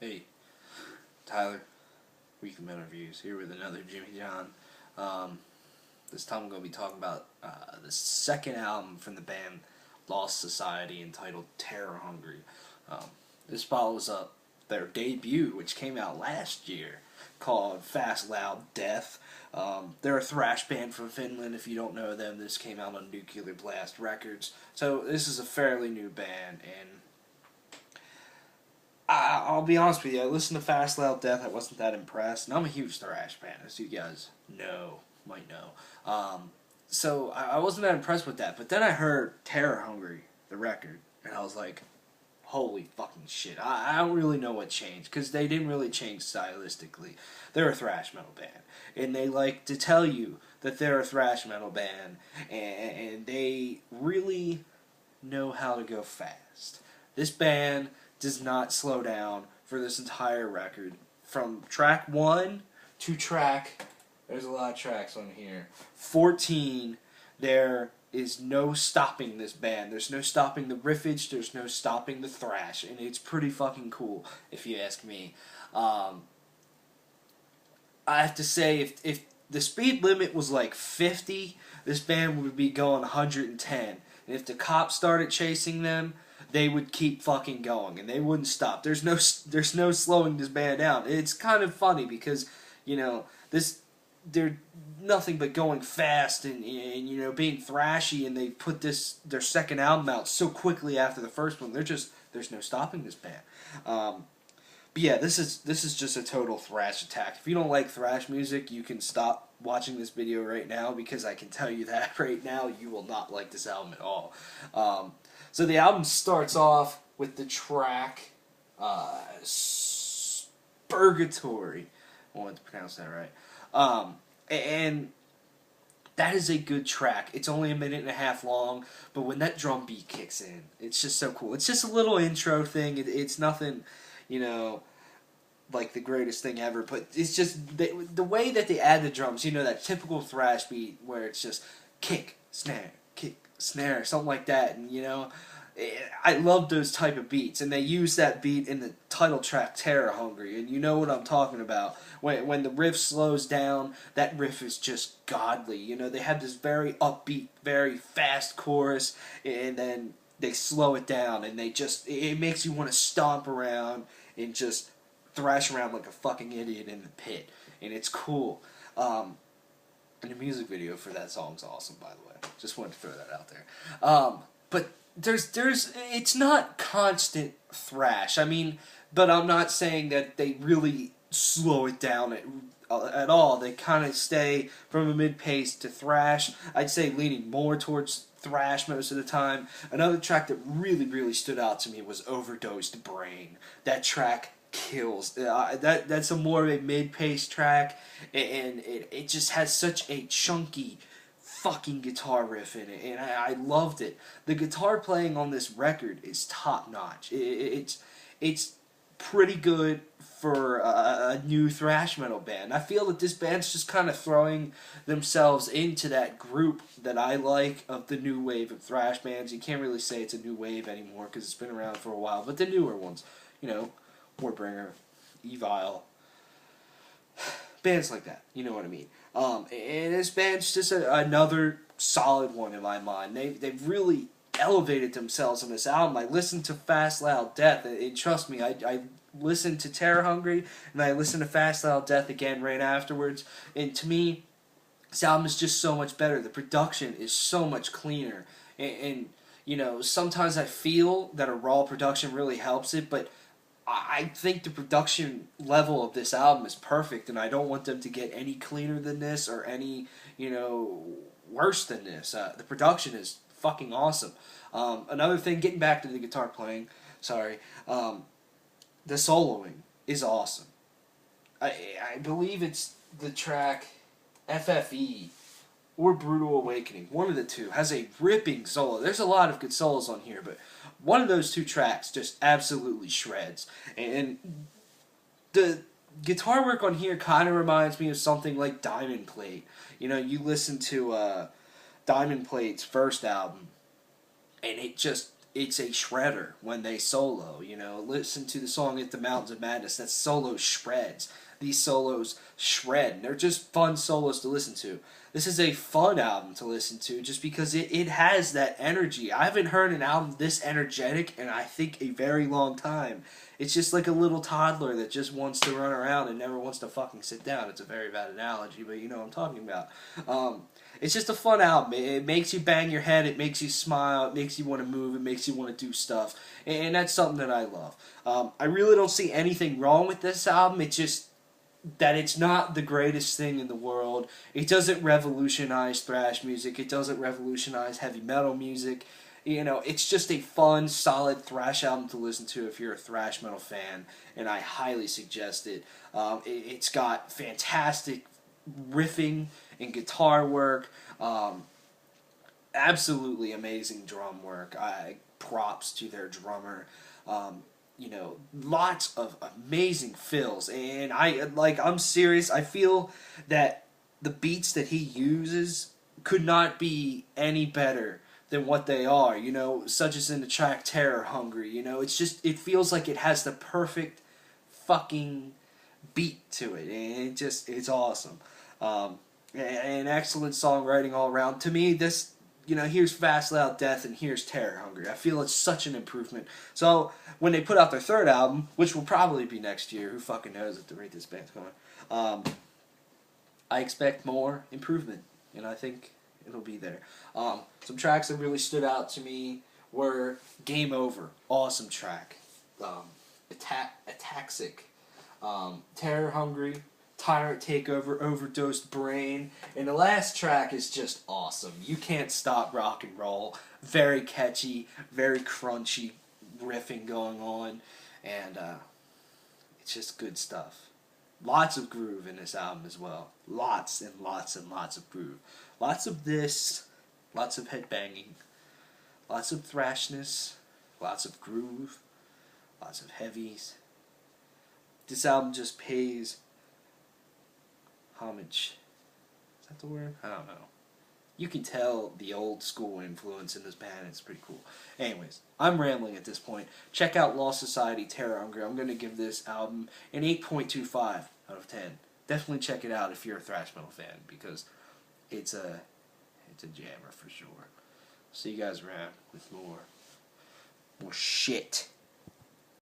Hey, Tyler, Weekly Metal Reviews here with another Jimmy John. This time I'm going to be talking about the second album from the band Lost Society entitled Terror Hungry. This follows up their debut, which came out last year, called Fast Loud Death. They're a thrash band from Finland. If you don't know them, this came out on Nuclear Blast Records. So this is a fairly new band, and I'll be honest with you, I listened to Fast Loud Death, I wasn't that impressed, and I'm a huge thrash fan, as you guys might know. So I wasn't that impressed with that, but then I heard Terror Hungry, the record, and I was like, holy fucking shit. I don't really know what changed, because they didn't really change stylistically. They're a thrash metal band, and they like to tell you that they're a thrash metal band, and they really know how to go fast. This band does not slow down for this entire record. From track 1 to track, there's a lot of tracks on here, 14, there is no stopping this band. There's no stopping the riffage, there's no stopping the thrash, and it's pretty fucking cool, if you ask me. I have to say, if the speed limit was like 50, this band would be going 110. And if the cops started chasing them, they would keep fucking going, and they wouldn't stop. There's no slowing this band down. It's kind of funny because, they're nothing but going fast and being thrashy, and they put their second album out so quickly after the first one. There's no stopping this band. But yeah, this is just a total thrash attack. If you don't like thrash music, you can stop watching this video right now, because I can tell you that right now you will not like this album at all. So the album starts off with the track Spurgatory. I wanted to pronounce that right. And that is a good track. It's only a minute and a half long, but when that drum beat kicks in, it's just so cool. It's just a little intro thing. It's nothing, like the greatest thing ever, but it's just the way that they add the drums, that typical thrash beat where it's just kick, snare, something like that, and I love those type of beats, and they use that beat in the title track Terror Hungry, and you know what I'm talking about. When the riff slows down, that riff is just godly. They have this very upbeat, very fast chorus, and then they slow it down, and it makes you want to stomp around and just thrash around like a fucking idiot in the pit, and it's cool. And the music video for that song's awesome, by the way. Just wanted to throw that out there. But it's not constant thrash. But I'm not saying that they really slow it down at all. They kind of stay from a mid-pace to thrash. I'd say leaning more towards thrash most of the time. Another track that really, really stood out to me was Overdosed Brain. That track kills. That's a more of a mid-paced track, and it just has such a chunky fucking guitar riff in it, and I loved it. The guitar playing on this record is top notch. It's pretty good for a new thrash metal band. I feel that this band's just kind of throwing themselves into that group that I like of the new wave of thrash bands. You can't really say it's a new wave anymore because it's been around for a while, but the newer ones, Warbringer, Evil, bands like that, you know what I mean. And this band's just another solid one in my mind. They've really elevated themselves on this album. I listened to Fast Loud Death, and trust me, I listened to Terror Hungry, and I listened to Fast Loud Death again right afterwards, and to me, this album is just so much better. The production is so much cleaner, and sometimes I feel that a raw production really helps it, but I think the production level of this album is perfect, and I don't want them to get any cleaner than this or any, worse than this. The production is fucking awesome. Another thing, getting back to the guitar playing, the soloing is awesome. I believe it's the track F.F.E. or Brutal Awakening, one of the two, has a ripping solo. There's a lot of good solos on here, but one of those two tracks just absolutely shreds. And the guitar work on here kind of reminds me of something like Diamond Plate. You listen to Diamond Plate's first album, and it it's a shredder when they solo. You know, listen to the song "At the Mountains of Madness." That solo shreds. These solos shred. They're just fun solos to listen to. This is a fun album to listen to just because it has that energy. I haven't heard an album this energetic in I think a very long time. It's just like a little toddler that just wants to run around and never wants to fucking sit down. It's a very bad analogy, but you know what I'm talking about. It's just a fun album. It makes you bang your head. It makes you smile. It makes you want to move. It makes you want to do stuff. And that's something that I love. I really don't see anything wrong with this album. It's just that it's not the greatest thing in the world. It doesn't revolutionize thrash music. It doesn't revolutionize heavy metal music. You know, it's just a fun, solid thrash album to listen to if you're a thrash metal fan, and I highly suggest it. It's got fantastic riffing and guitar work, absolutely amazing drum work. Props to their drummer. You know, lots of amazing fills, and I'm serious. I feel that the beats that he uses could not be any better than what they are, you know, such as in the track Terror Hungry. You know, it's just, it feels like it has the perfect fucking beat to it, and it's awesome. And excellent songwriting all around. To me, this, you know, here's Fast Loud Death and here's Terror Hungry. I feel it's such an improvement. So when they put out their third album, which will probably be next year, who fucking knows at the rate this band's going, I expect more improvement, and I think it'll be there. Some tracks that really stood out to me were Game Over, awesome track. Ataxic, Terror Hungry, Tyrant Takeover, Overdosed Brain, and the last track is just awesome. You Can't Stop Rock and Roll. Very catchy, very crunchy riffing going on, and it's just good stuff. Lots of groove in this album as well. Lots and lots and lots of groove. Lots of this, lots of headbanging, lots of thrashness, lots of groove, lots of heavies. This album just pays homage. Is that the word? I don't know. You can tell the old school influence in this band. It's pretty cool. Anyways, I'm rambling at this point. Check out Lost Society, Terror Hungry. I'm going to give this album an 8.25 out of 10. Definitely check it out if you're a thrash metal fan, because it's a jammer for sure. See you guys around with more shit.